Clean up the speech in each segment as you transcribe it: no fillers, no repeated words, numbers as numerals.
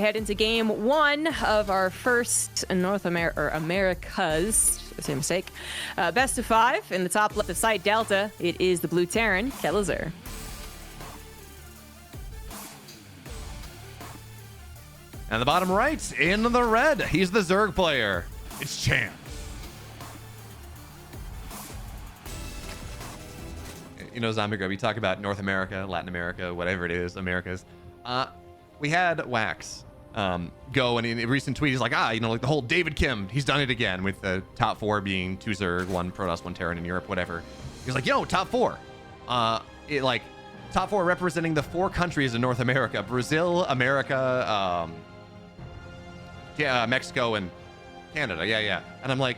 head into game one of our first America's, same mistake, best of 5. In the top left of site Delta, it is the blue Terran, Kelazhur. And the bottom right, in the red, he's the Zerg player. It's Cham. You know, Zombie Grub, you talk about North America, Latin America, whatever it is, Americas. We had Wax go, and in a recent tweet, he's like, like the whole David Kim, he's done it again with the top 4 being 2 Zerg, 1 Protoss, 1 Terran in Europe, whatever. He's like, top 4. Top 4 representing the 4 countries in North America: Brazil, America, Mexico, and Canada. Yeah. And I'm like,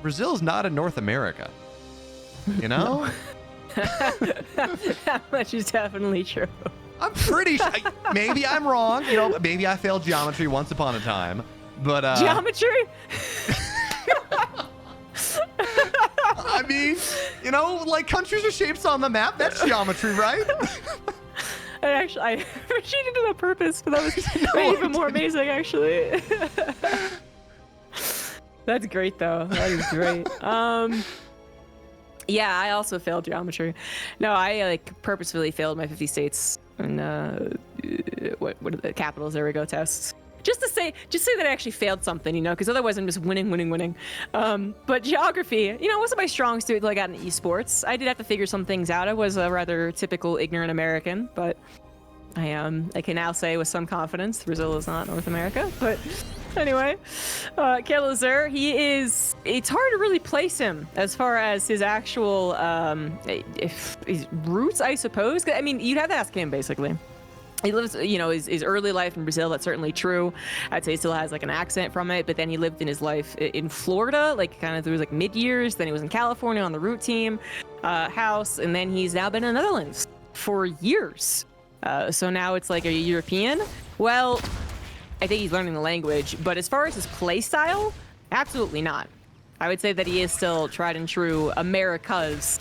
Brazil's not in North America. You know? That much is definitely true. I'm pretty sure. Maybe I'm wrong. You know, maybe I failed geometry once upon a time. But geometry? I mean, you know, like countries are shapes on the map. That's geometry, right? I cheated on purpose, but that was even more amazing, actually. That's great, though. That is great. Yeah, I also failed geometry. No, I purposefully failed my 50 states and what are the capitals? There we go, tests. Just say that I actually failed something, you know, because otherwise I'm just winning. But geography, you know, wasn't my strong suit like out in esports. I did have to figure some things out. I was a rather typical ignorant American, but I can now say with some confidence Brazil is not North America. But anyway, Kelazhur, it's hard to really place him as far as his actual his roots, I suppose. I mean, you'd have to ask him, basically. He lives, you know, his early life in Brazil, that's certainly true. I'd say he still has like an accent from it, but then he lived in his life in Florida, like kind of through like mid-years. Then he was in California on the root team house, and then he's now been in the Netherlands for years. So now it's like, are you European? Well, I think he's learning the language, but as far as his play style, absolutely not. I would say that he is still tried and true America's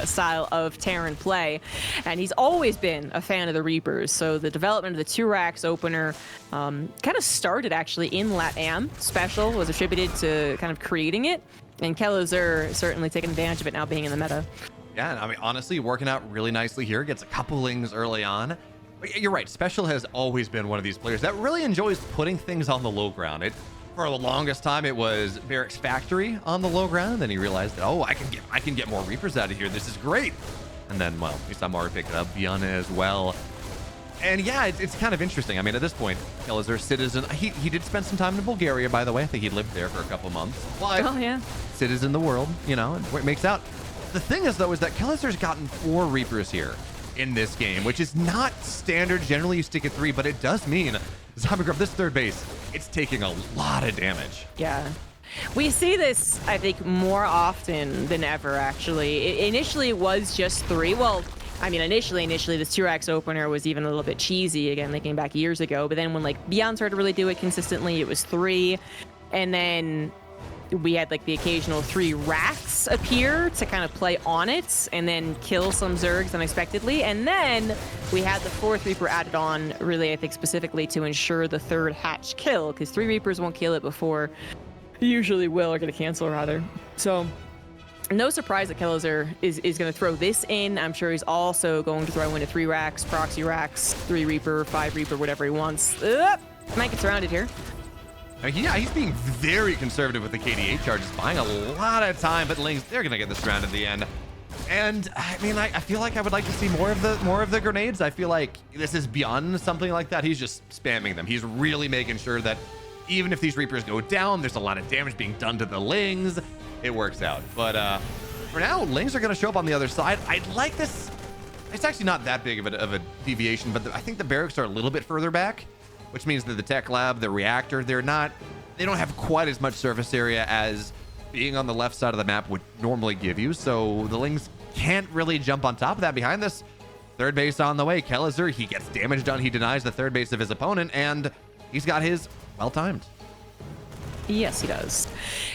style of Terran play, and he's always been a fan of the Reapers. So the development of the 2 racks opener kind of started actually in LATAM. Special was attributed to kind of creating it, and Kelazhur certainly taking advantage of it now being in the meta. Yeah, I mean, honestly, working out really nicely here. Gets a couple lings early on. But you're right, Special has always been one of these players that really enjoys putting things on the low ground. For the longest time, it was Barracks Factory on the low ground. Then he realized that, I can get more Reapers out of here. This is great. And then, well, we saw Mario pick it up, Viana as well. And yeah, it's kind of interesting. I mean, at this point, Kelazhur citizen. He did spend some time in Bulgaria, by the way. I think he lived there for a couple months. But citizen of the world, you know, and it makes out. The thing is, though, is that Kelazhur's gotten 4 Reapers here in this game, which is not standard. Generally, you stick at 3, but it does mean Zombie Grub, this third base, it's taking a lot of damage. Yeah. We see this, I think, more often than ever, actually. Initially, it was just 3. Well, I mean, initially, this 2 racks opener was even a little bit cheesy, again, thinking back years ago. But then when, like, Beyond started to really do it consistently, it was 3. And then we had like the occasional 3 racks appear to kind of play on it and then kill some Zergs unexpectedly. And then we had the 4th Reaper added on, really, I think specifically to ensure the 3rd hatch kill, because 3 Reapers won't kill it before usually will, or going to cancel rather. So no surprise that Kelazhur is going to throw this in. I'm sure he's also going to throw into 3 racks, proxy racks, 3 Reaper, 5 Reaper, whatever he wants. Might get surrounded here. Yeah, he's being very conservative with the KDA charges, buying a lot of time, but Lings, they're going to get this round at the end. And I mean, I feel like I would like to see more of the grenades. I feel like this is beyond something like that. He's just spamming them. He's really making sure that even if these Reapers go down, there's a lot of damage being done to the Lings. It works out. But for now, Lings are going to show up on the other side. I'd like this. It's actually not that big of a deviation, but I think the barracks are a little bit further back, which means that the tech lab, the reactor, they don't have quite as much surface area as being on the left side of the map would normally give you. So the Lings can't really jump on top of that. Behind this, 3rd base on the way. Kelazhur, he gets damage done. He denies the 3rd base of his opponent, and he's got his well-timed. Yes, he does.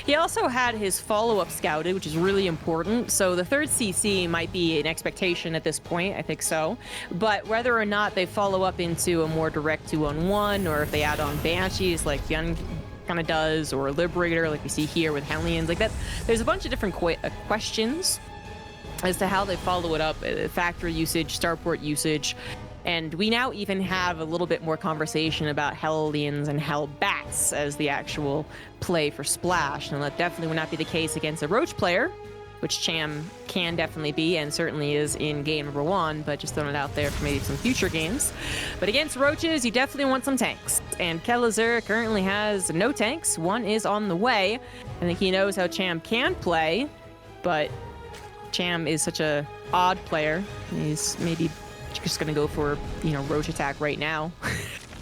He also had his follow-up scouted, which is really important. So the third CC might be an expectation at this point. I think so. But whether or not they follow up into a more direct 2-on-1, or if they add on Banshees like Young kind of does, or Liberator like we see here with Hellions, like that, there's a bunch of different questions as to how they follow it up. Factory usage, starport usage. And we now even have a little bit more conversation about Hellions and Hellbats as the actual play for Splash. And that definitely would not be the case against a Roach player, which Cham can definitely be and certainly is in game number 1, but just throwing it out there for maybe some future games. But against Roaches, you definitely want some tanks. And Kelazhur currently has no tanks. One is on the way. I think he knows how Cham can play, but Cham is such a odd player. He's maybe just gonna go for, Roach attack right now.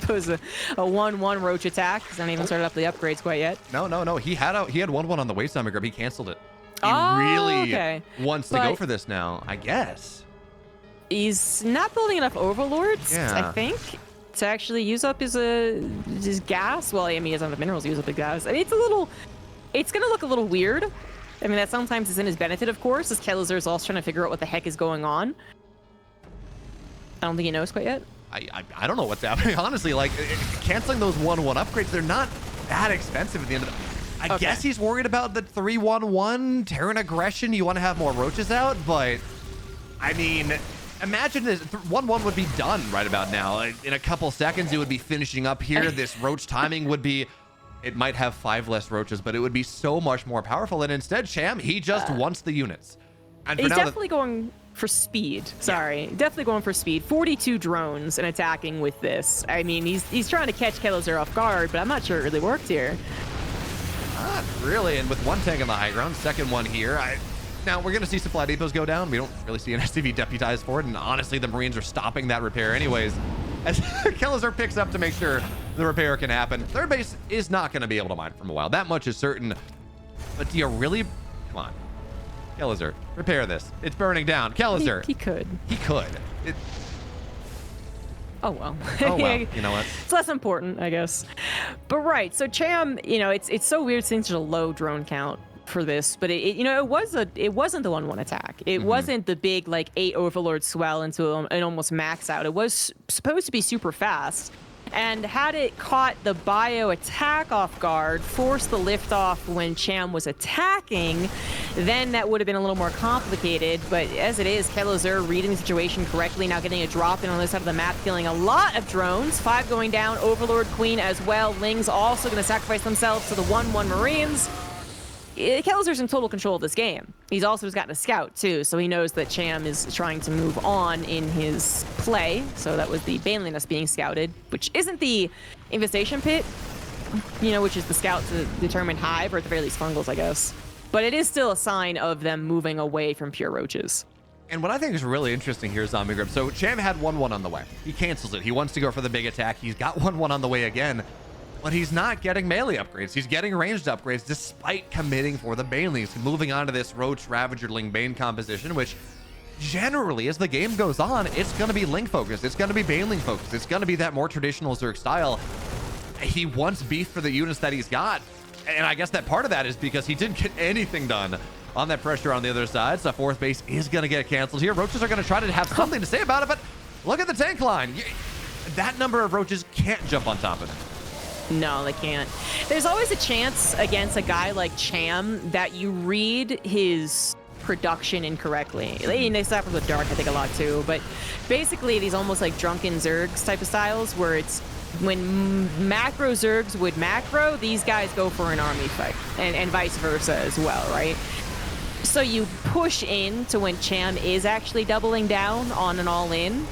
Pose a 1-1 Roach attack. He's not even started up the upgrades quite yet. No. He had 1-1 on the way, Summer Grip. He canceled it. He really wants to go for this now, I guess. He's not building enough Overlords, I think, to actually use up his gas. Well, I mean, he doesn't have the minerals to use up the gas. I mean, it's gonna look a little weird. I mean, that sometimes is in his benefit, of course, as Kelazhur is also trying to figure out what the heck is going on. I don't think he knows quite yet. I don't know what's happening, honestly. Like, canceling those 1-1 upgrades, they're not that expensive at the end of the... I guess he's worried about the 3-1-1 Terran aggression. You want to have more Roaches out, but I mean, imagine this 1-1 would be done right about now. In a couple seconds, it would be finishing up here. This Roach timing would be... It might have 5 less Roaches, but it would be so much more powerful. And instead, Cham, he just wants the units. And he's definitely going for speed. Definitely going for speed. 42 drones and attacking with this. I mean, he's trying to catch Kelazhur off guard, but I'm not sure it really worked here. Not really. And with one tank on the high ground, second one here. Now, we're going to see supply depots go down. We don't really see an SCV deputized for it. And honestly, the Marines are stopping that repair anyways. As Kelazhur picks up to make sure the repair can happen. Third base is not going to be able to mine from a while. That much is certain. But do you really... Come on. Kelazhur, repair this. It's burning down. Kelazhur. He could. He could. Oh, well. Oh, well. You know what? It's less important, I guess. But right. So Cham, it's so weird seeing such a low drone count for this, but it wasn't the 1-1 attack. It wasn't the big 8 Overlord swell into an almost max out. It was supposed to be super fast. And had it caught the bio attack off guard, forced the lift off when Cham was attacking, then that would have been a little more complicated. But as it is, Kelazhur reading the situation correctly, now getting a drop in on this side of the map, killing a lot of drones. 5 going down, Overlord Queen as well. Ling's also going to sacrifice themselves to the 1-1 Marines. Kelazhur's in total control of this game. He's also gotten a scout too, so he knows that Cham is trying to move on in his play. So that was the Baneliness being scouted, which isn't the Infestation Pit, which is the scout to determine Hive, or at the very least Fungals, I guess. But it is still a sign of them moving away from pure Roaches. And what I think is really interesting here is Zombie Grip. So Cham had 1-1 on the way. He cancels it. He wants to go for the big attack. He's got 1-1 on the way again. But he's not getting melee upgrades. He's getting ranged upgrades despite committing for the Banelings, moving on to this Roach Ravager Ling Bane composition, which generally, as the game goes on, it's going to be Ling focused. It's going to be Baneling focused. It's going to be that more traditional Zerg style. He wants beef for the units that he's got. And I guess that part of that is because he didn't get anything done on that pressure on the other side. So fourth base is going to get canceled here. Roaches are going to try to have something to say about it, but look at the tank line. That number of Roaches can't jump on top of it. No, they can't. There's always a chance against a guy like Cham that you read his production incorrectly. They suffer with Dark, I think, a lot too. But basically, these almost like drunken Zergs type of styles where it's when macro Zergs would macro, these guys go for an army fight, and vice versa as well, right? So you push in to when Cham is actually doubling down on an all-in.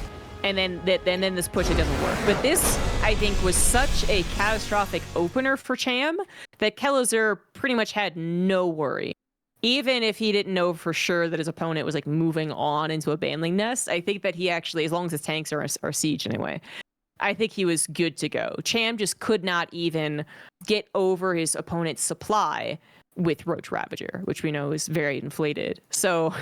And then this push, it doesn't work. But this, I think, was such a catastrophic opener for Cham that Kelazhur pretty much had no worry. Even if he didn't know for sure that his opponent was moving on into a Baneling nest, I think that he actually, as long as his tanks are siege anyway, I think he was good to go. Cham just could not even get over his opponent's supply with Roach Ravager, which we know is very inflated. So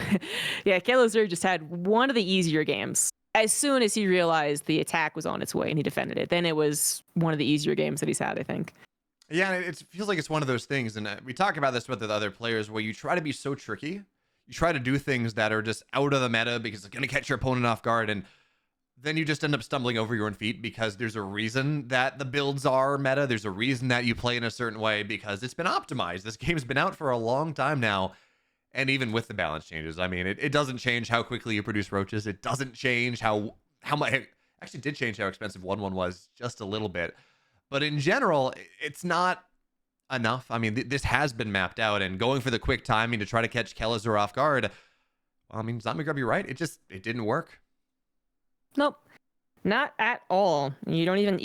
yeah, Kelazhur just had one of the easier games. As soon as he realized the attack was on its way and he defended it, then it was one of the easier games that he's had, I think. Yeah, it feels like it's one of those things, and we talk about this with the other players, where you try to be so tricky. You try to do things that are just out of the meta because it's going to catch your opponent off guard, and then you just end up stumbling over your own feet because there's a reason that the builds are meta. There's a reason that you play in a certain way because it's been optimized. This game's been out for a long time now, and even with the balance changes, I mean, it doesn't change how quickly you produce roaches. It doesn't change how much. It actually did change how expensive 1-1 was just a little bit. But in general, it's not enough. I mean, this has been mapped out, and going for the quick timing to try to catch Kelazhur off guard, well, I mean, Zombie Grub, you're right. It didn't work. Nope, not at all. We didn't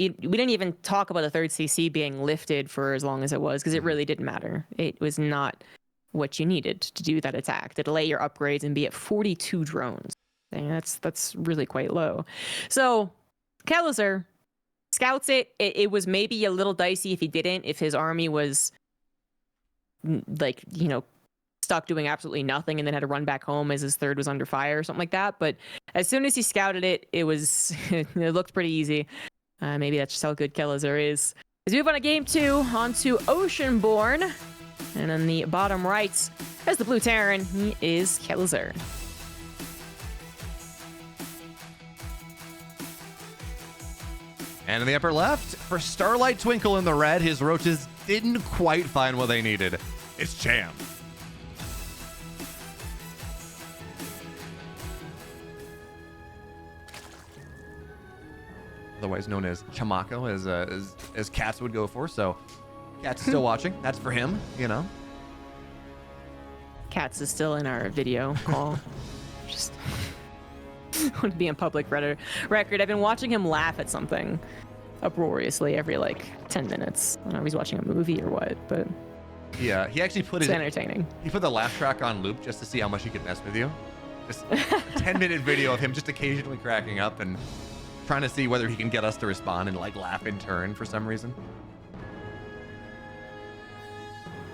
even talk about the third CC being lifted for as long as it was, because it really didn't matter. It was not what you needed to do that attack, to delay your upgrades and be at 42 drones. And that's really quite low. So Kelazhur scouts it. It was maybe a little dicey if he didn't, if his army was like, stuck doing absolutely nothing and then had to run back home as his third was under fire or something like that. But as soon as he scouted it, it looked pretty easy. Maybe that's just how good Kelazhur is. As we move on to game 2, on to Oceanborn. And in the bottom right, as the blue Terran, he is Kelazhur. And in the upper left, for Starlight Twinkle in the red, his roaches didn't quite find what they needed. It's Cham. Otherwise known as Chamako, as Cats would go for. So Cats still watching. That's for him, Cats is still in our video call. Just want to be on public record. I've been watching him laugh at something uproariously every 10 minutes. I don't know if he's watching a movie or what, but yeah, he actually put it's entertaining. He put the laugh track on loop just to see how much he could mess with you. Just a 10-minute video of him just occasionally cracking up and trying to see whether he can get us to respond and laugh in turn for some reason.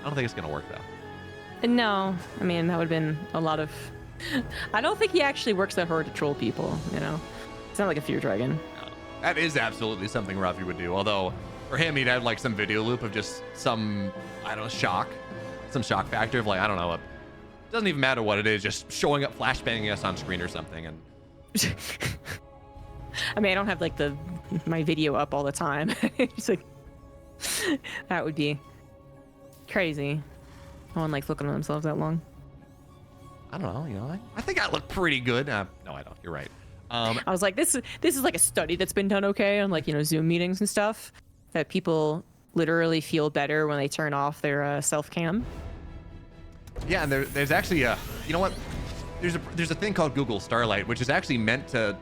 I don't think it's gonna work though. No, I mean, that would have been a lot of... I don't think he actually works that hard to troll people, It's not like a fear dragon. No. That is absolutely something Rafi would do. Although, for him, he'd have some video loop of just some, shock. Some shock factor of I don't know, it doesn't even matter what it is, just showing up, flashbanging us on screen or something. And I mean, I don't have my video up all the time. It's that would be crazy. No one likes looking at themselves that long. I don't know, I think I look pretty good. No, I don't. You're right. I was like, this is like a study that's been done on Zoom meetings and stuff, that people literally feel better when they turn off their self cam. Yeah, and there's actually there's a thing called Google Starlight, which is actually meant to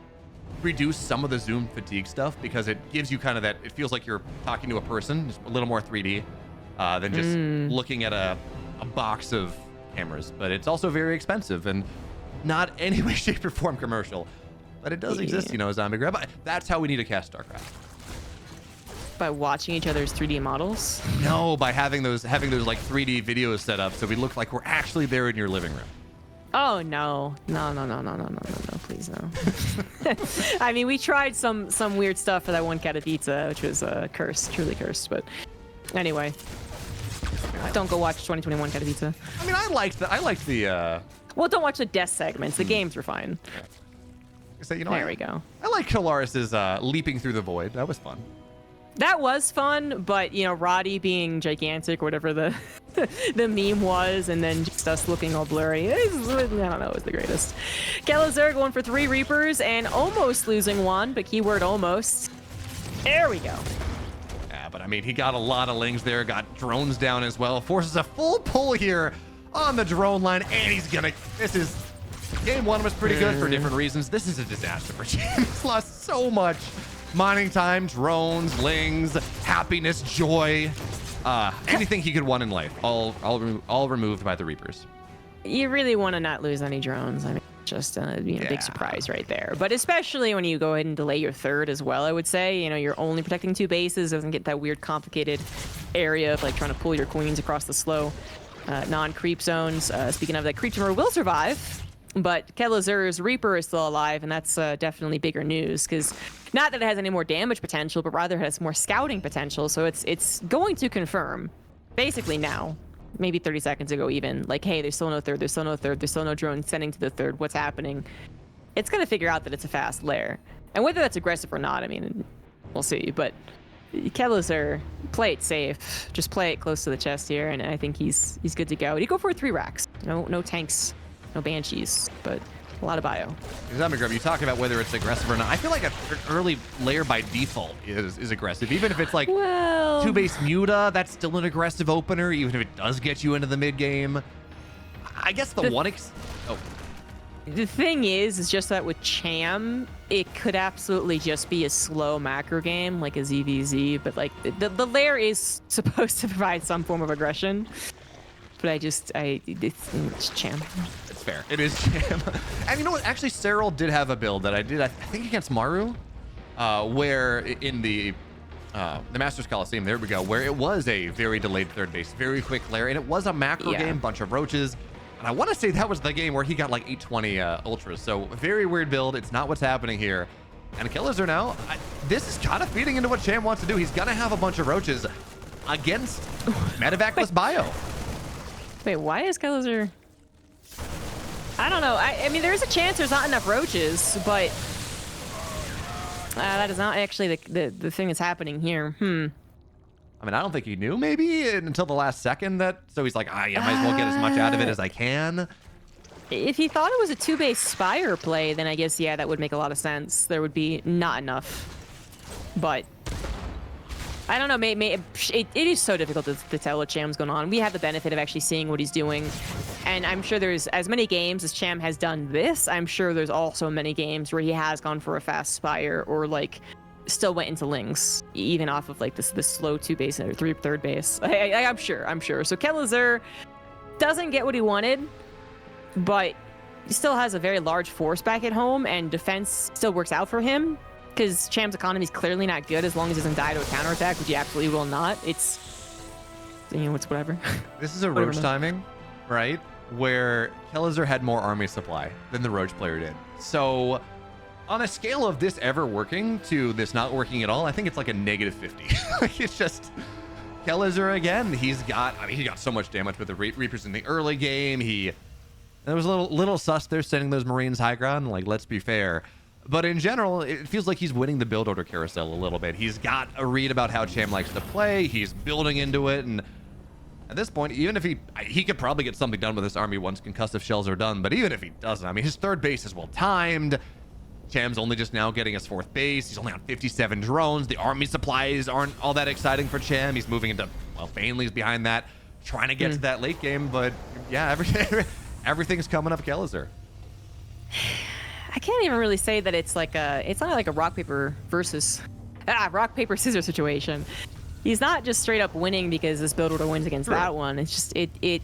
reduce some of the Zoom fatigue stuff, because it gives you kind of that, it feels like you're talking to a person, just a little more 3D than just looking at a box of cameras. But it's also very expensive and not any way, shape, or form commercial. But it does exist, Zombie Grab. That's how we need to cast StarCraft. By watching each other's 3D models? No, by having those 3D videos set up so we look like we're actually there in your living room. Oh no, please no. I mean, we tried some weird stuff for that one cat of pizza, which was cursed, truly cursed. But anyway, don't go watch 2021 cat of pizza. I mean, I liked the. Well, don't watch the death segments. The games were fine. Yeah. So, there we go. I like Kalaris's leaping through the void. That was fun. That was fun, but Roddy being gigantic, or whatever the the meme was, and then just us looking all blurry. I don't know, it was the greatest. Kelazhur going for 3 Reapers and almost losing 1, but keyword almost. There we go. Yeah, but I mean, he got a lot of lings there, got drones down as well, forces a full pull here on the drone line, and he's gonna. Game 1 was pretty good for different reasons. This is a disaster for Cham. He's lost so much. Mining time, drones, lings, happiness, joy, anything he could want in life, all removed by the Reapers. You really want to not lose any drones. I mean, just a big surprise right there. But especially when you go ahead and delay your third as well, I would say. You're only protecting 2 bases. Doesn't get that weird, complicated area of trying to pull your queens across the slow non-creep zones. Speaking of that, creep zone will survive. But Kelazhur's Reaper is still alive, and that's definitely bigger news, because Not that it has any more damage potential, but rather it has more scouting potential. So it's going to confirm, basically now, maybe 30 seconds ago even, like, hey, there's still no third, there's still no third, there's still no drone sending to the third, what's happening? It's going to figure out that it's a fast lair. And whether that's aggressive or not, I mean, we'll see. But Kelazhur, play it safe. Just play it close to the chest here, and I think he's good to go. He'd go for 3 racks. No tanks, no banshees, but a lot of bio. You talk about whether it's aggressive or not. I feel like an early layer by default is aggressive. Even if it's like 2-base Muta, that's still an aggressive opener, even if it does get you into the mid game. I guess the thing is just that with Cham, it could absolutely just be a slow macro game, like a ZVZ, but like the lair is supposed to provide some form of aggression. But it's Cham. It's fair. It is Cham. And you know what? Actually, Serral did have a build that I think against Maru, where in the Masters Coliseum, there we go, where it was a very delayed third base, very quick lair, and it was a macro game, bunch of roaches. And I want to say that was the game where he got like 820 ultras. So very weird build. It's not what's happening here. And Kelazhur now, this is kind of feeding into what Cham wants to do. He's going to have a bunch of roaches against Medevacless bio. Wait, why is Kelazhur? I don't know. I mean, there's a chance there's not enough roaches, but that is not actually the thing that's happening here. I mean, I don't think he knew maybe until the last second that. So he's like, yeah, might as well get as much out of it as I can. If he thought it was a 2-base Spire play, then I guess, yeah, that would make a lot of sense. There would be not enough. But I don't know, it is so difficult to tell what Cham's going on. We have the benefit of actually seeing what he's doing. And I'm sure there's as many games as Cham has done this. I'm sure there's also many games where he has gone for a fast Spire or like still went into links, even off of like this slow 2-base or 3rd base. I'm sure. So Kelazhur doesn't get what he wanted, but he still has a very large force back at home, and defense still works out for him. Because Cham's economy is clearly not good as long as he doesn't die to a counterattack, which he absolutely will not. It's whatever. This is a roach timing, right? Where Kelazhur had more army supply than the roach player did. So on a scale of this ever working to this not working at all, I think it's like a -50. Like it's just Kelazhur again. He got so much damage with the Reapers in the early game. There was a little sus there sending those Marines high ground. Like, let's be fair. But in general, it feels like he's winning the build order carousel a little bit. He's got a read about how Cham likes to play. He's building into it. And at this point, even if he could probably get something done with this army once concussive shells are done. But even if he doesn't, I mean, his 3rd base is well timed. Cham's only just now getting his 4th base. He's only on 57 drones. The army supplies aren't all that exciting for Cham. He's moving into, well, Bainley's behind that, trying to get to that late game. But yeah, everything's coming up Kelazhur. I can't even really say that it's not like a rock paper scissors situation. He's not just straight up winning because this build order wins against that one. It's just it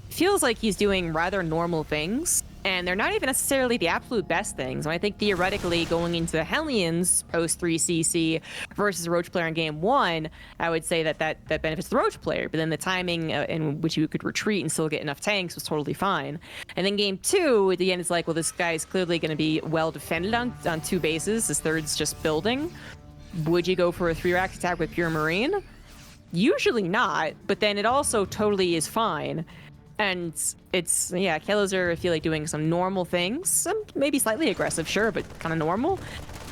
feels like he's doing rather normal things, and they're not even necessarily the absolute best things. And I think theoretically going into Hellions post 3CC versus a Roach player in game 1, I would say that benefits the Roach player. But then the timing in which you could retreat and still get enough tanks was totally fine. And then game 2, at the end, it's like, well, this guy's clearly going to be well defended on 2 bases. His 3rd's just building. Would you go for a 3-rack attack with Pure Marine? Usually not, but then it also totally is fine. And it's, yeah, Kelazhur, I feel like doing some normal things, some maybe slightly aggressive, sure, but kind of normal.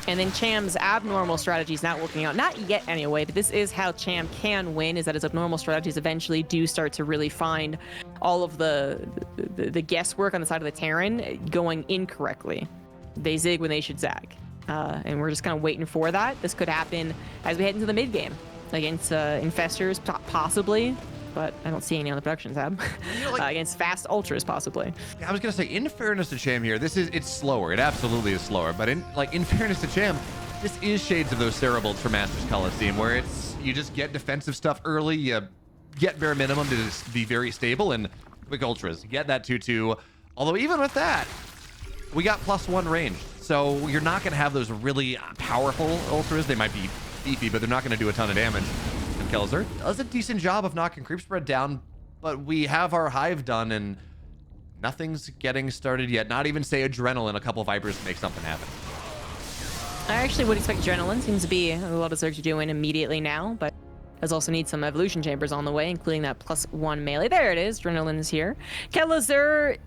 And then Cham's abnormal strategies not working out, not yet anyway, but this is how Cham can win, is that his abnormal strategies eventually do start to really find all of the guesswork on the side of the Terran going incorrectly. They zig when they should zag. And we're just kind of waiting for that. This could happen as we head into the mid game against Infestors, possibly. But I don't see any on the production tab. Against fast ultras, possibly. Yeah, I was gonna say, in fairness to Cham here, it's slower. It absolutely is slower. But in fairness to Cham, this is shades of those Serral builds for Masters Coliseum, where you just get defensive stuff early, you get bare minimum to just be very stable, and quick ultras, get that 2/2. Although even with that, we got +1 range, so you're not gonna have those really powerful ultras. They might be beefy, but they're not gonna do a ton of damage. Kelazhur does a decent job of knocking creep spread down, but we have our hive done and nothing's getting started yet. Not even say adrenaline, a couple vipers to make something happen. I actually would expect Adrenaline. Seems to be a lot of Zergs are doing immediately now, but does also need some evolution chambers on the way, including that +1 melee. There it is. Adrenaline is here. Kelazhur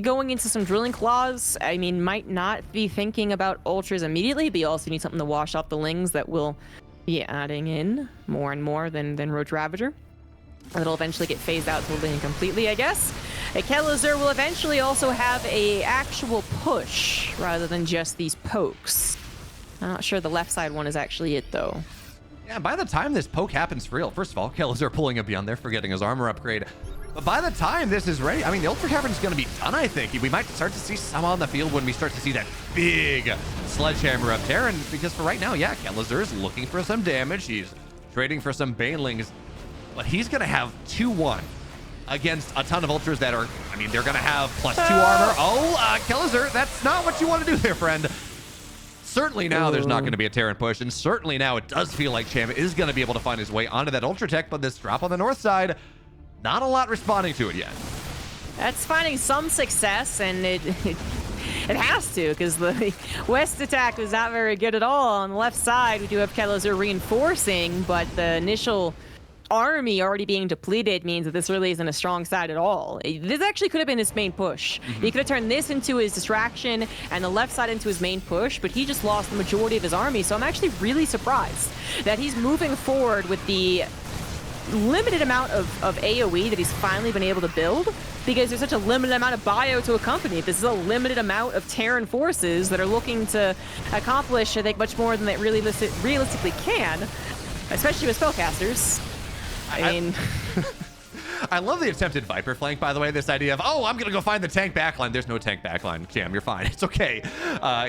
going into some drilling claws. I mean, might not be thinking about ultras immediately, but you also need something to wash off the lings that will be adding in more and more than Roach Ravager. It'll eventually get phased out totally and completely, I guess. Kelazhur will eventually also have a actual push rather than just these pokes. I'm not sure the left side one is actually it, though. Yeah, by the time this poke happens for real, first of all, Kelazhur pulling a beyond there for getting his armor upgrade. But by the time this is ready, I mean, the Ultra Cavern's going to be done, I think. We might start to see some on the field when we start to see that big sledgehammer up there. And because for right now, yeah, Kelazhur is looking for some damage. He's trading for some Banelings. But he's going to have 2-1 against a ton of Ultras that are, I mean, they're going to have +2 armor. Oh, Kelazhur, that's not what you want to do there, friend. Certainly now there's not going to be a Terran push, and certainly now it does feel like Cham is going to be able to find his way onto that Ultra Tech, but this drop on the north side, not a lot responding to it yet. That's finding some success, and it has to, because the west attack was not very good at all. On the left side, we do have Kelazhur reinforcing, but the initial army already being depleted means that this really isn't a strong side at all. This actually could have been his main push. He could have turned this into his distraction and the left side into his main push, but he just lost the majority of his army. So I'm actually really surprised that he's moving forward with the limited amount of AoE that he's finally been able to build, because there's such a limited amount of bio to accompany it. This is a limited amount of Terran forces that are looking to accomplish, I think, much more than they really realistically can, especially with spellcasters. I mean, I love the attempted Viper flank, by the way. This idea of, oh, I'm going to go find the tank backline. There's no tank backline. Cham, you're fine. It's okay.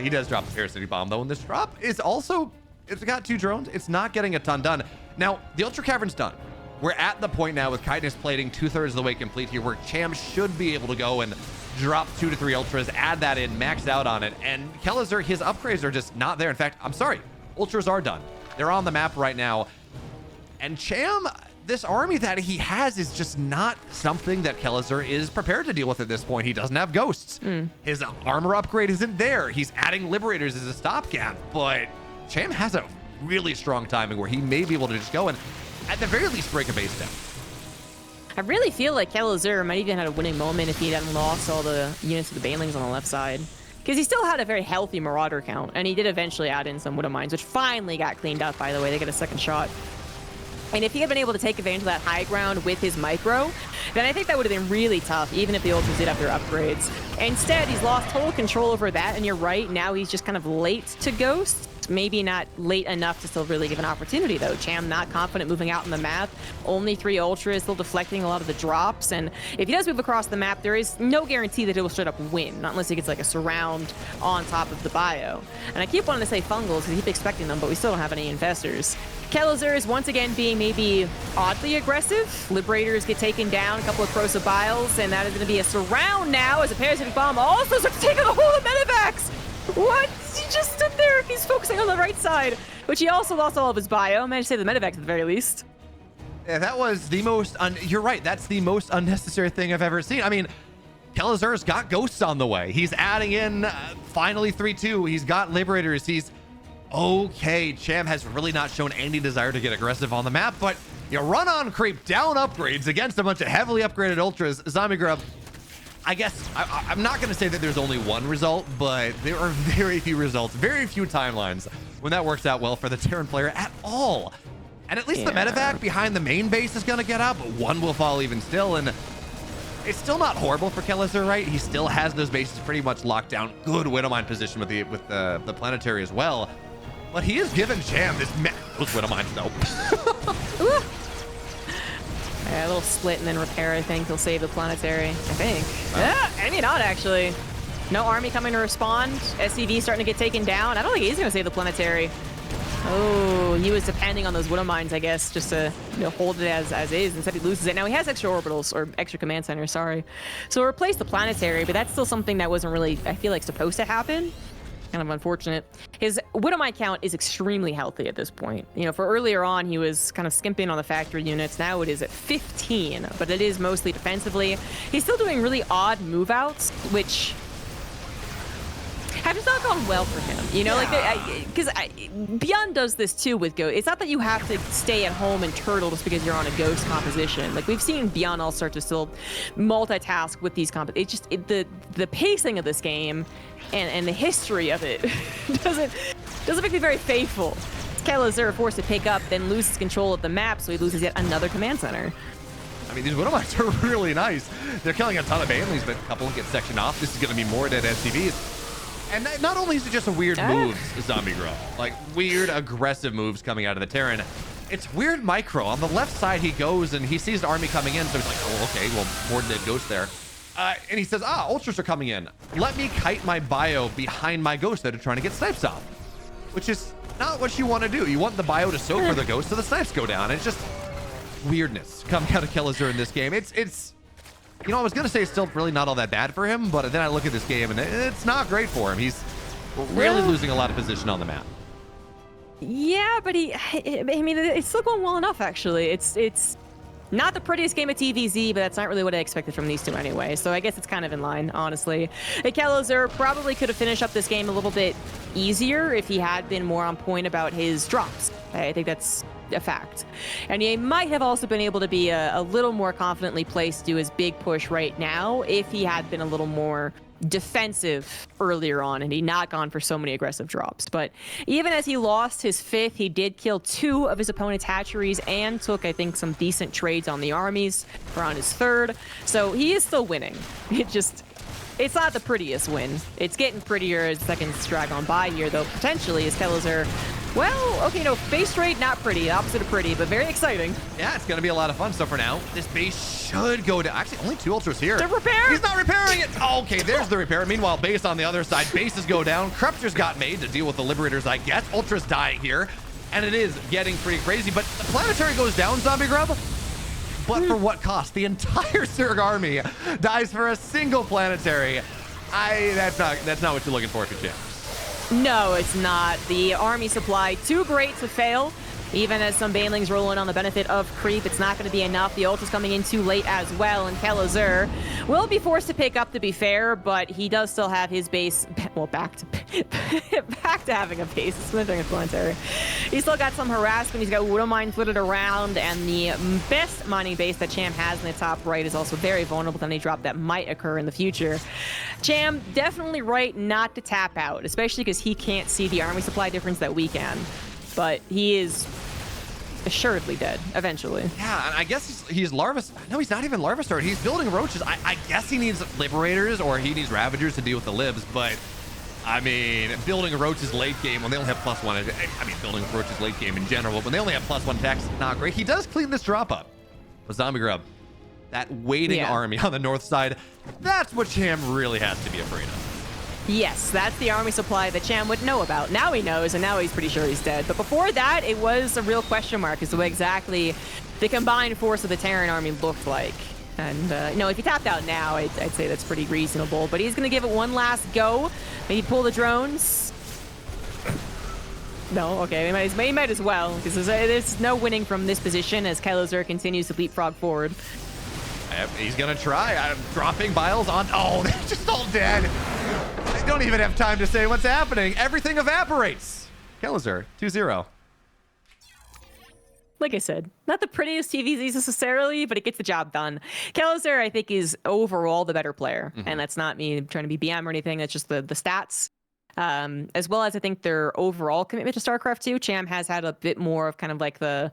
He does drop the Parasitic Bomb, though. And this drop is also, it's got 2 drones. It's not getting a ton done. Now, the Ultra Cavern's done. We're at the point now with Chitinous plating 2/3 of the way complete here, where Cham should be able to go and drop 2 to 3 Ultras, add that in, max out on it. And Kelazhur, his upgrades are just not there. In fact, I'm sorry. Ultras are done. They're on the map right now. And Cham, this army that he has is just not something that Kelazhur is prepared to deal with at this point. He doesn't have ghosts. His armor upgrade isn't there. He's adding Liberators as a stopgap, but Cham has a really strong timing where he may be able to just go and, at the very least, break a base down. I really feel like Kelazhur might even had a winning moment if he hadn't lost all the units of the Banelings on the left side. Because he still had a very healthy Marauder count, and he did eventually add in some Widow Mines, which finally got cleaned up, by the way. They get a second shot. And if he had been able to take advantage of that high ground with his micro, then I think that would have been really tough, even if the Ultras did have their upgrades. Instead, he's lost total control over that, and you're right, now he's just kind of late to Ghost. Maybe not late enough to still really give an opportunity, though. Cham not confident moving out on the map. Only 3 Ultras, still deflecting a lot of the drops. And if he does move across the map, there is no guarantee that he will straight up win, not unless he gets like a surround on top of the bio. And I keep wanting to say Fungals because I keep expecting them, but we still don't have any investors. Kelazhur is once again being maybe oddly aggressive. Liberators get taken down, a couple of Corrosive Biles, and that is going to be a surround now as a Parasitic Bomb also starts to take out the whole of Medivacs. What? He just stood there. He's focusing on the right side, which he also lost all of his bio. Managed to save the Medivacs at the very least. Yeah, that was the most, you're right, that's the most unnecessary thing I've ever seen. I mean, Kelazhur's got Ghosts on the way. He's adding in finally 3-2. He's got Liberators. He's okay. Cham has really not shown any desire to get aggressive on the map, but you run on creep down upgrades against a bunch of heavily upgraded Ultras. Zombie Grub, I guess I'm not going to say that there's only one result, but there are very few results, very few timelines when that works out well for the Terran player at all. And at least the medevac behind the main base is going to get out, but one will fall even still. And it's still not horrible for Kelazhur, right? He still has those bases pretty much locked down. Good Widowmine position with the planetary as well. But he has given Cham this those Widowmines, though. Yeah, a little split and then repair, I think. He'll save the planetary, I think. Yeah, maybe not, actually. No army coming to respond. SCV starting to get taken down. I don't think he's going to save the planetary. Oh, he was depending on those Widow Mines, I guess, just to hold it as is. Instead, he loses it. Now, he has extra orbitals, or extra command centers, sorry. So he'll replace the planetary, but that's still something that wasn't really, I feel like, supposed to happen. Kind of unfortunate. His Widow Mine count is extremely healthy at this point. You know, for earlier on, he was kind of skimping on the factory units. Now it is at 15, but it is mostly defensively. He's still doing really odd move outs, which have just not gone well for him. You know, because Beyond does this too with Ghost. It's not that you have to stay at home and turtle just because you're on a Ghost composition. Like we've seen Beyond all start to still multitask with these It's just the pacing of this game and the history of it doesn't make me very faithful. Kelazhur forced to pick up, then loses control of the map, so he loses yet another command center. I mean, these Widowmines are really nice. They're killing a ton of Baneleys, but a couple get sectioned off. This is going to be more dead SCVs. And not only is it just a weird moves, Zombie Grub, like weird aggressive moves coming out of the Terran. It's weird micro. On the left side, he goes and he sees the army coming in, so he's like, oh, okay, well, more dead Ghost there. And he says, Ultras are coming in. Let me kite my bio behind my Ghost that are trying to get snipes off, which is not what you want to do. You want the bio to soak for the Ghost so the snipes go down. It's just weirdness coming out of Kelazhur in this game. It's you know, I was gonna say it's still really not all that bad for him, but then I look at this game and it's not great for him. He's really losing a lot of position on the map. Yeah, but I mean, it's still going well enough, actually. It's not the prettiest game at TVZ, but that's not really what I expected from these two anyway. So I guess it's kind of in line, honestly. Kelazhur probably could have finished up this game a little bit easier if he had been more on point about his drops. I think that's a fact. And he might have also been able to be a little more confidently placed to do his big push right now if he had been a little more defensive earlier on and he not gone for so many aggressive drops. But even as he lost his 5th, he did kill 2 of his opponent's hatcheries and took, I think, some decent trades on the armies for on his 3rd. So he is still winning. It's not the prettiest win. It's getting prettier as seconds drag on by here, though potentially as Kelazhur, well, okay, no, base rate, not pretty, opposite of pretty, but very exciting. Yeah, it's going to be a lot of fun. So for now, this base should go down. Actually, only 2 Ultras here. To repair! He's not repairing it! Oh, okay, there's the repair. Meanwhile, base on the other side, bases go down. Cruptures got made to deal with the Liberators, I guess. Ultras dying here, and it is getting pretty crazy, but the Planetary goes down, Zombie Grub. But for what cost? The entire Zerg army dies for a single Planetary. That's not what you're looking for if you're Cham. No, it's not. The army supply too great to fail. Even as some Banelings roll in on the benefit of creep, it's not going to be enough. The ult is coming in too late as well, and Kelazhur will be forced to pick up, to be fair, but he does still have his base, well, back to having a base. It's splintering his planetary. He's still got some harassment. He's got Widowmine flitted around, and the best mining base that Cham has in the top right is also very vulnerable to any drop that might occur in the future. Cham definitely right not to tap out, especially because he can't see the army supply difference that we can. But he is assuredly dead eventually. Yeah, and I guess he's Larva. No, he's not even Larva Star. He's building roaches. I guess he needs Liberators or he needs Ravagers to deal with the libs, but I mean, building roaches late game when they only have +1. I mean, building roaches late game in general, when they only have +1 attacks, not great. He does clean this drop up. But Zombie Grub, that waiting army on the north side, that's what Cham really has to be afraid of. Yes, that's the army supply that Cham would know about. Now he knows, and now he's pretty sure he's dead. But before that, it was a real question mark as to what exactly the combined force of the Terran army looked like. And, if he tapped out now, I'd say that's pretty reasonable. But he's going to give it one last go. Maybe pull the drones. No, okay, he might as well, because there's no winning from this position as Kelazhur continues to leapfrog forward. He's going to try. Dropping Biles on. Oh, they're just all dead. They don't even have time to say what's happening. Everything evaporates. Kelazhur, 2-0. Like I said, not the prettiest TVZs necessarily, but it gets the job done. Kelazhur, I think, is overall the better player. And that's not me trying to be BM or anything. That's just the stats. As well as I think their overall commitment to StarCraft 2. Cham has had a bit more of kind of like the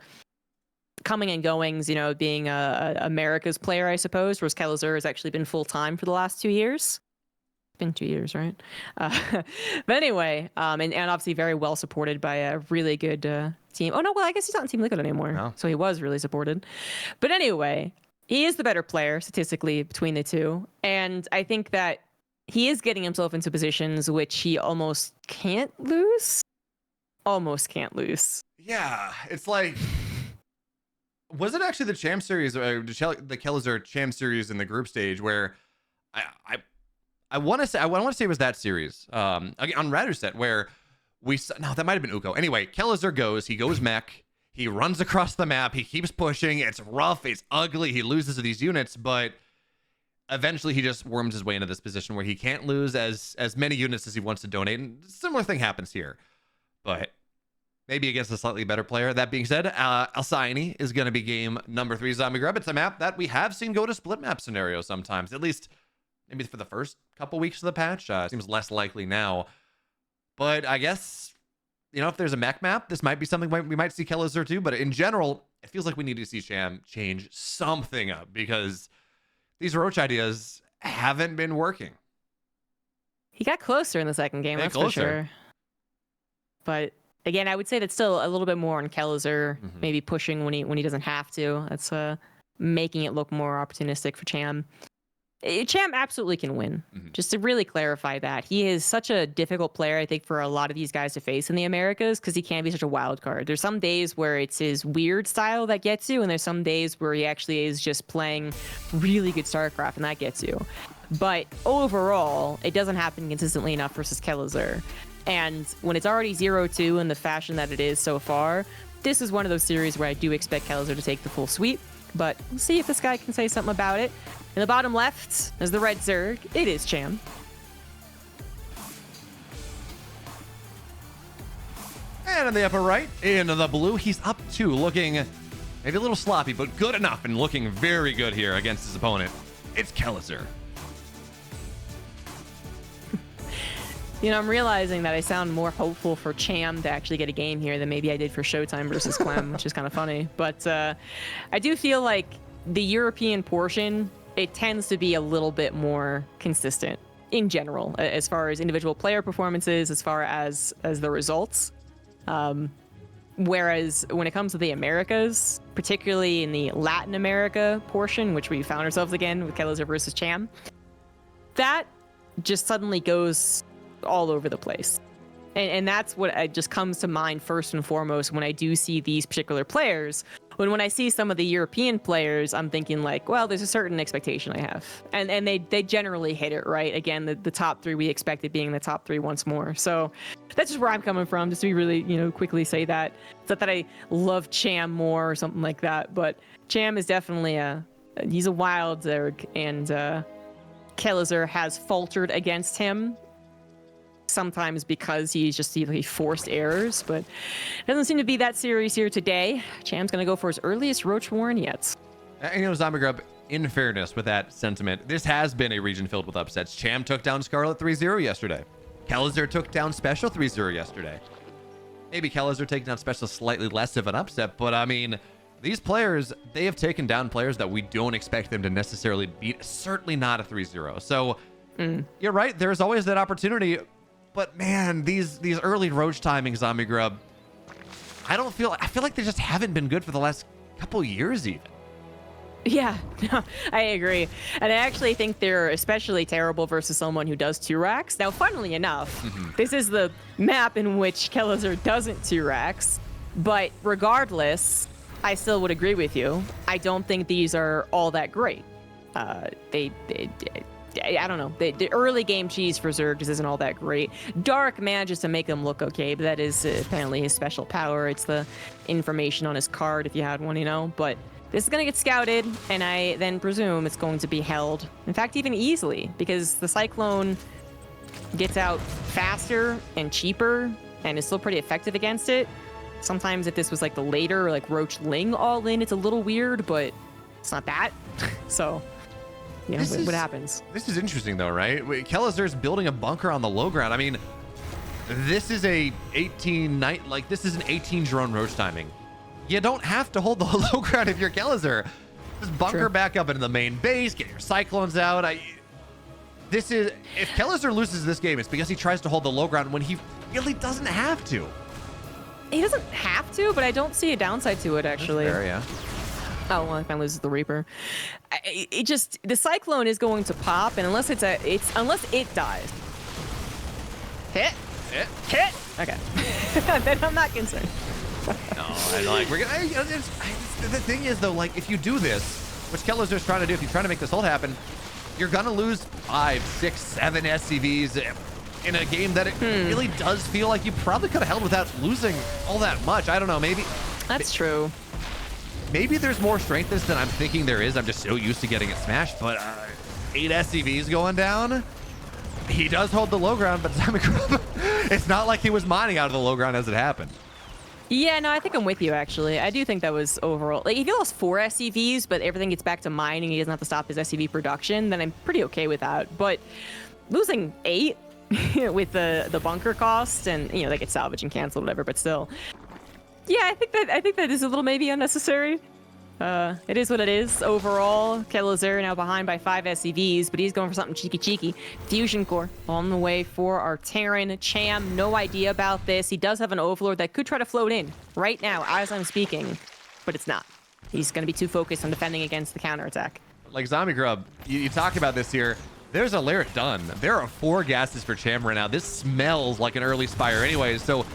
coming and goings, being America's player, I suppose, whereas Kelazhur has actually been full-time for the last 2 years. Been 2 years, right? But anyway, and obviously very well supported by a really good team. Oh, no, well, I guess he's not on Team Liquid anymore. No. So he was really supported. But anyway, he is the better player statistically between the two. And I think that he is getting himself into positions which he almost can't lose. Almost can't lose. Yeah, it's like... Was it actually the Cham series, or the Kelazhur Cham series in the group stage where I want to say it was that series on Radusset where no, that might have been Uko. Anyway, Kelazhur goes mech, he runs across the map, he keeps pushing, it's rough, it's ugly, he loses these units, but eventually he just worms his way into this position where he can't lose as many units as he wants to donate. And similar thing happens here, but maybe against a slightly better player. That being said, Alcyone is going to be game number 3 Zombie Grub. It's a map that we have seen go to split map scenario sometimes, at least maybe for the first couple weeks of the patch. Seems less likely now, but I guess, you know, if there's a mech map, this might be something we might see Kelazhur too. But in general, it feels like we need to see Cham change something up because these Roach ideas haven't been working. He got closer in the second game, that's for sure. But again, I would say that's still a little bit more on Kelazhur, maybe pushing when he doesn't have to. That's making it look more opportunistic for Cham. Cham absolutely can win. Just to really clarify that, he is such a difficult player, I think, for a lot of these guys to face in the Americas because he can be such a wild card. There's some days where it's his weird style that gets you, and there's some days where he actually is just playing really good StarCraft, and that gets you. But overall, it doesn't happen consistently enough versus Kelazhur. And when it's already 0-2 in the fashion that it is so far, this is one of those series where I do expect Kelazhur to take the full sweep. But we'll see if this guy can say something about it. In the bottom left is the red Zerg. It is Cham. And in the upper right, in the blue, he's up 2, looking maybe a little sloppy, but good enough and looking very good here against his opponent. It's Kelazhur. You know, I'm realizing that I sound more hopeful for Cham to actually get a game here than maybe I did for Showtime versus Clem, which is kind of funny. But I do feel like the European portion, it tends to be a little bit more consistent in general, as far as individual player performances, as far as the results. Whereas when it comes to the Americas, particularly in the Latin America portion, which we found ourselves again with Kelazhur versus Cham, that just suddenly goes all over the place. And that's what just comes to mind first and foremost when I do see these particular players. When I see some of the European players, I'm thinking like, well, there's a certain expectation I have. And they generally hit it, right? Again, the top 3 we expected being the top 3 once more. So that's just where I'm coming from, just to be really, quickly say that. It's not that I love Cham more or something like that, but Cham is definitely he's a wild Zerg, and Kelazhur has faltered against him. Sometimes because he's just he forced errors, but it doesn't seem to be that serious here today. Cham's gonna go for his earliest Roach Warren yet. And Zombie Grub, in fairness with that sentiment, this has been a region filled with upsets. Cham took down Scarlet 3-0 yesterday. Kelazhur took down Special 3-0 yesterday. Maybe Kelazhur taking down Special slightly less of an upset, but I mean, these players, they have taken down players that we don't expect them to necessarily beat. Certainly not a 3-0. So you're right, there's always that opportunity. But man, these early Roach timings, Zombie Grub, I feel like they just haven't been good for the last couple years even. Yeah, no, I agree. And I actually think they're especially terrible versus someone who does 2 racks. Now, funnily enough, this is the map in which Kelazhur doesn't 2 racks. But regardless, I still would agree with you. I don't think these are all that great. I don't know. The early game cheese for Zerg just isn't all that great. Dark manages to make him look okay, but that is apparently his special power. It's the information on his card if you had one, But this is going to get scouted, and I then presume it's going to be held. In fact, even easily, because the Cyclone gets out faster and cheaper, and is still pretty effective against it. Sometimes if this was like the later, like Roach Ling all in, it's a little weird, but it's not that. So... yeah, what happens? This is interesting though, right? Kelazhur's building a bunker on the low ground. I mean, this is a 18 this is an 18 drone Roach timing. You don't have to hold the low ground if you're Kelazhur. Just bunker back up into the main base, get your Cyclones out. If Kelazhur loses this game, it's because he tries to hold the low ground when he really doesn't have to. He doesn't have to, but I don't see a downside to it actually. That's fair, yeah. Oh, well, if I loses the Reaper, the Cyclone is going to pop, and unless unless it dies, hit. Okay, then I'm not concerned. No, and like we're gonna. The thing is though, like if you do this, which Kelazhur's trying to do, if you're trying to make this hold happen, you're gonna lose 5, 6, 7 SCVs in a game that it really does feel like you probably could have held without losing all that much. I don't know, maybe. That's true. Maybe there's more strength than I'm thinking there is. I'm just so used to getting it smashed, but 8 SCVs going down. He does hold the low ground, but it's not like he was mining out of the low ground as it happened. Yeah, no, I think I'm with you, actually. I do think that was overall... Like, if he lost 4 SCVs, but everything gets back to mining, he doesn't have to stop his SCV production, then I'm pretty okay with that. But losing 8 with the bunker cost, and, you know, they get salvaged and canceled, whatever, but still... Yeah, I think that is a little maybe unnecessary. It is what it is. Overall, Kelazhur now behind by 5 SCVs, but he's going for something cheeky. Fusion Core on the way for our Terran. Cham, no idea about this. He does have an Overlord that could try to float in right now as I'm speaking, but it's not. He's going to be too focused on defending against the counterattack. Like Zombie Grub, you talk about this here. There's a lyric done. There are 4 gases for Cham right now. This smells like an early Spire anyways, so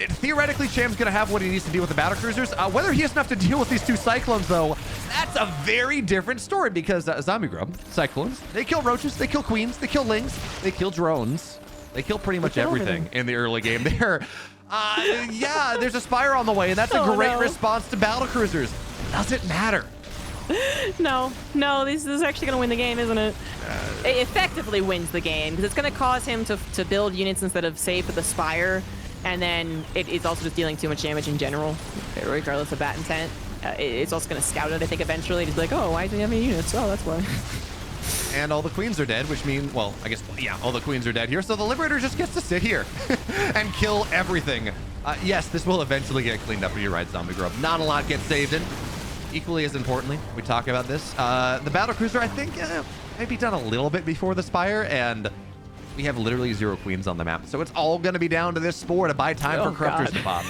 theoretically, Cham's going to have what he needs to deal with the battle cruisers. Whether he has enough to deal with these 2 Cyclones, though, that's a very different story because Zombie Grub, Cyclones, they kill roaches, they kill queens, they kill lings, they kill drones. They kill pretty much everything in the early game there. Yeah, there's a Spire on the way, and that's a great response to battle cruisers. Doesn't matter. No, this is actually going to win the game, isn't it? It effectively wins the game because it's going to cause him to build units instead of save for the Spire. And then it's also just dealing too much damage in general, regardless of bat intent. It's also going to scout it, I think, eventually. Just be like, oh, why doesn't he have any units? Oh, that's why. And all the queens are dead, which means, well, I guess, yeah, all the queens are dead here. So the Liberator just gets to sit here and kill everything. Yes, this will eventually get cleaned up, but you're right, Zombie Grub. Not a lot gets saved in. Equally as importantly, we talk about this. The Battle Cruiser, I think, might be done a little bit before the Spire, and we have literally 0 queens on the map. So it's all going to be down to this Spore to buy time for Corruptors to pop.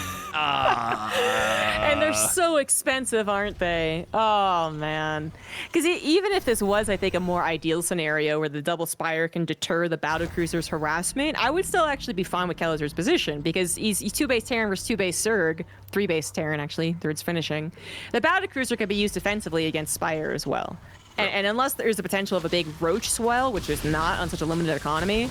And they're so expensive, aren't they? Oh, man. Because even if this was, I think, a more ideal scenario where the double Spire can deter the Battle Cruiser's harassment, I would still actually be fine with Kelazhur's position because he's 2-base Terran versus 2-base Zerg. 3-base Terran, actually. Third's finishing. The Battle Cruiser can be used defensively against Spire as well. And unless there's the potential of a big roach swell, which is not on such a limited economy,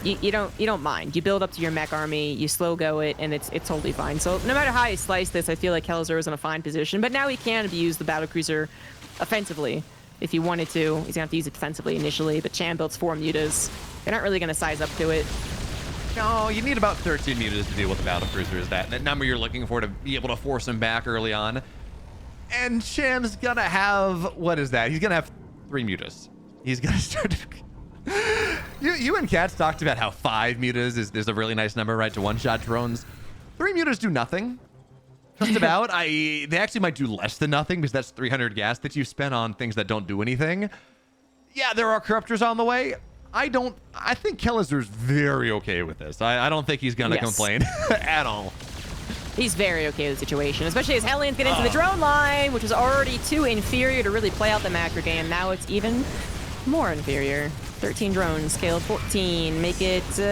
you don't mind. You build up to your mech army, you slow go it, and it's totally fine. So no matter how you slice this, I feel like Kelazhur is in a fine position. But now he can use the Battlecruiser offensively if he wanted to. He's going to have to use it defensively initially, but Cham builds 4 mutas. They're not really going to size up to it. No, you need about 13 mutas to deal with the Battlecruiser. Is that number you're looking for to be able to force him back early on? And Cham's gonna have, what is that? He's gonna have 3 mutas. He's gonna start to... you and Cats talked about how 5 mutas is a really nice number, right, to one-shot drones. 3 mutas do nothing. Just about. They actually might do less than nothing because that's 300 gas that you spent on things that don't do anything. Yeah, there are Corruptors on the way. I think Kelazhur's very okay with this. I don't think he's gonna complain at all. He's very okay with the situation, especially as Hellions get into the drone line, which was already too inferior to really play out the macro game. Now it's even more inferior. 13 drones, scaled 14, make it 15.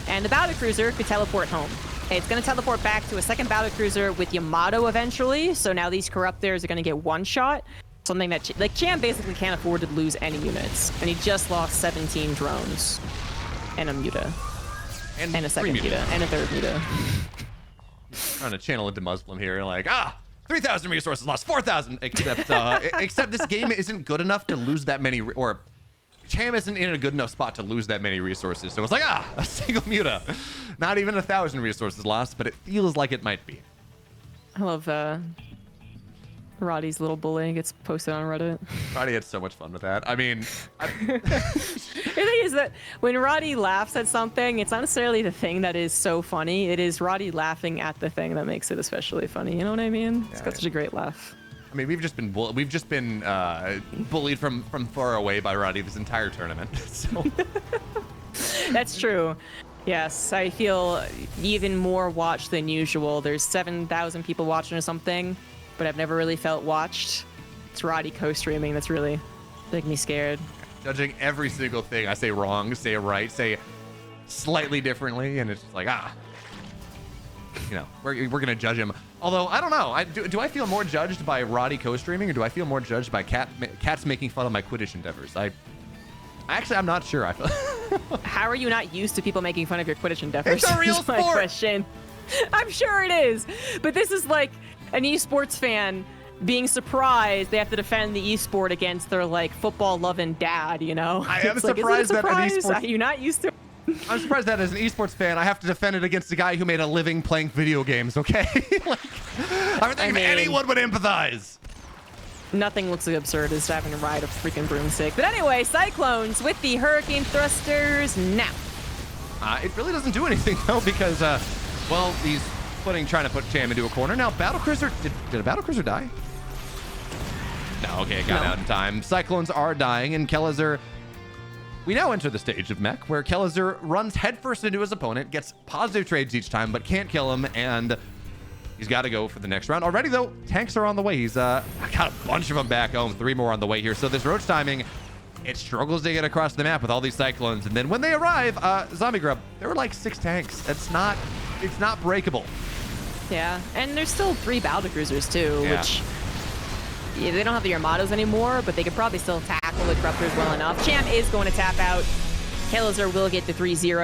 And the Battlecruiser could teleport home. It's going to teleport back to a second Battlecruiser with Yamato eventually, so now these Corruptors are going to get one shot. Something that, like, Cham basically can't afford to lose any units, and he just lost 17 drones and a muta. And a second muta. And a third muta. Trying to channel into Muslim here, like, 3,000 resources lost, 4,000. Except this game isn't good enough to lose that many, or Cham isn't in a good enough spot to lose that many resources. So it's like, a single muta. Not even 1,000 resources lost, but it feels like it might be. I love Roddy's little bully gets posted on Reddit. Roddy had so much fun with that. I mean, the thing is that when Roddy laughs at something, it's not necessarily the thing that is so funny. It is Roddy laughing at the thing that makes it especially funny. You know what I mean? It's got such a great laugh. I mean, we've just been bullied from far away by Roddy this entire tournament. So. That's true. Yes, I feel even more watched than usual. There's 7,000 people watching or something, but I've never really felt watched. It's Roddy co-streaming that's really making me scared. Judging every single thing I say wrong, say right, say slightly differently, and it's just like, you know, we're gonna judge him. Although I don't know, do I feel more judged by Roddy co-streaming, or do I feel more judged by Cats making fun of my Quidditch endeavors? I'm not sure. I feel. How are you not used to people making fun of your Quidditch endeavors? It's a real sport. My question. I'm sure it is, but this is like an esports fan being surprised they have to defend the esport against their like football-loving dad, you know? I am It's like, surprised is it a that an surprise? esports- Are you not used to it? I'm surprised that as an esports fan, I have to defend it against a guy who made a living playing video games, okay? Like, I don't think anyone would empathize. Nothing looks as absurd as having to ride a freaking broomstick. But anyway, Cyclones with the Hurricane Thrusters now. It really doesn't do anything, though, because, well, he's trying to put Cham into a corner. Now, Battlecruiser, did a Battlecruiser die? No, okay, it got out in time. Cyclones are dying, and Kelazhur... We now enter the stage of mech where Kelazhur runs headfirst into his opponent, gets positive trades each time, but can't kill him, and he's got to go for the next round. Already, though, tanks are on the way. He's got a bunch of them back home, 3 more on the way here. So this roach timing, it struggles to get across the map with all these Cyclones. And then when they arrive, Zombie Grub, there were like 6 tanks. It's not breakable. Yeah, and there's still 3 Battlecruisers, too, which... Yeah, they don't have the Armados anymore, but they could probably still tackle the Corruptors well enough. Cham is going to tap out. Kelazhur will get the 3-0.